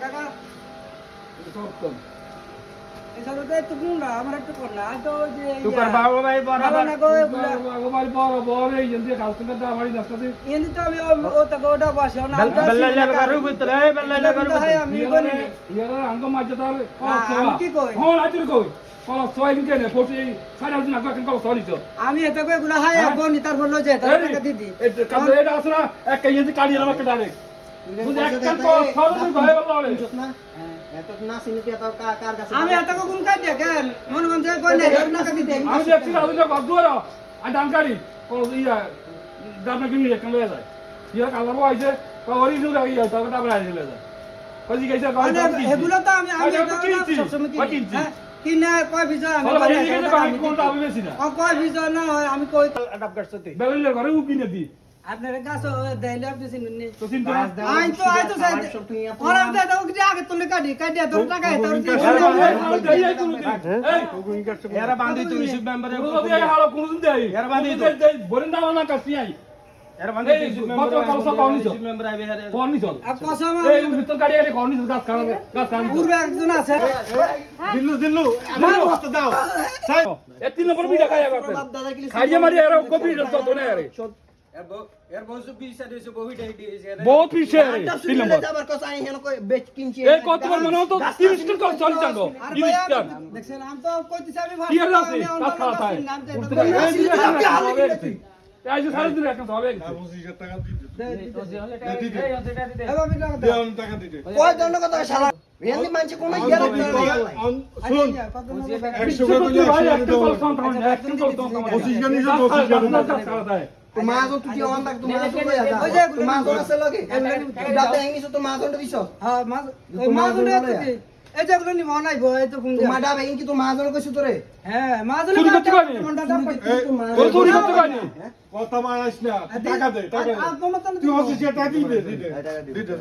কাকা সব কম এসব তো একটু গুণ না আমার একটু কর না আর তো ওই যে তোর বাবা ভাই ভালো না গো এগুলা আগবাই বড় এই জন্য কালকে দা বাড়ি রাস্তাতে এমনি তো আমি ও তো ওটা বসে না বেল্লাইলা গারু ভিতরে বেল্লাইলা গারু হয় আমি বলি ইয়ারা আঙ্গ মাঝে তার আমি কি কই হন আজুর কই কল সোয়াবিন কেনে পটি সারা দিন আগে কেন কল সরিছো আমি এটা কই এগুলা হয় বনি তার বললো যে তার টাকা দিদি এটা কাছে এটা আসলে এক কেজি কাড়ি আমাকে ডালে বুঝে একটা কল সরু ভাই বললে এত না চিনিতে এত কার কাছে আমি এটা কোন কাজ দেখেন মন মন যে কই না টাকা দিদি আমি দেখছি না ওইটা গদুরা আর ডানকারি কল ইয়া দাম কি নিয়ে কেন যায় ইয়া কালার আইছে করি জুর ইয়া তবে দাম আইছে যায় কজি গেছে কই এগুলো তো আমি সবসময় কিনি কিনা কয় ভিজা আমি বলে এই যে আমি কোনটা আমি বেশি না কয় ভিজা না হয় আমি কই অ্যাডাপ্ট করছ তুই বেলের ঘরে উকি না দি আপনার কাছে দেইলে আপনি চিনুন তো চিন্তা আই তো সাই ওরা দাও কি আগে তুলে কাটি তো টাকা এত এরা বান্ধি তুই ইস্যু মেম্বারে যদি এই হালো কোনদিন দেই এরা বান্ধি দেই বরেন দাও না কাছি আই এরা বান্ধি ইস্যু মেম্বার আইবে হারে কোনি চল আর কসম এই ভিতর গাড়ি গাড়ি কোনি চল গাছ কাম পূর্বে একজন আছে দিল্লু আমার বস্তা দাও সাই এ তিন নম্বর বিটা খাইয়া করতে খাইয়ে মারি এর কপি তো না রে এর বসু পিছে দিছে বহু ডাই দিছে বহুত পিছে রে তিন নম্বর যাবার কথা আই হেন কই বেচ কিনছি এই কতবার মনে হতো 30 টাকা কল চল চাঙ্গো আর 30 ভাইয়া টাকা দেখছেন আমি তো কইতেছি আমি কি হলো আপনি কাজ খাওয়া তাই এই যে সারা দিন একটা হবে কয় জন কথা শালা এন্দি মানছে কোন ইয়া রাখতে শুন তো মাজন তুই অন থাক তো মাজন কই আছে তো মাজন আছে লগে দাদা হেঙ্গিছো তো মাজনটা দিছ হ্যাঁ মাজুলে এই যে গুলো নিমা নাই বই তো কোন তো মাডা হেঙ্গি কি তো মাজন কইছো তোরে হ্যাঁ মাজুলে চুরি করতে পারি তোর চুরি করতে পারি কথা মারাইস না টাকা দে তুই হচ্ছে টাকা দিবে দিতে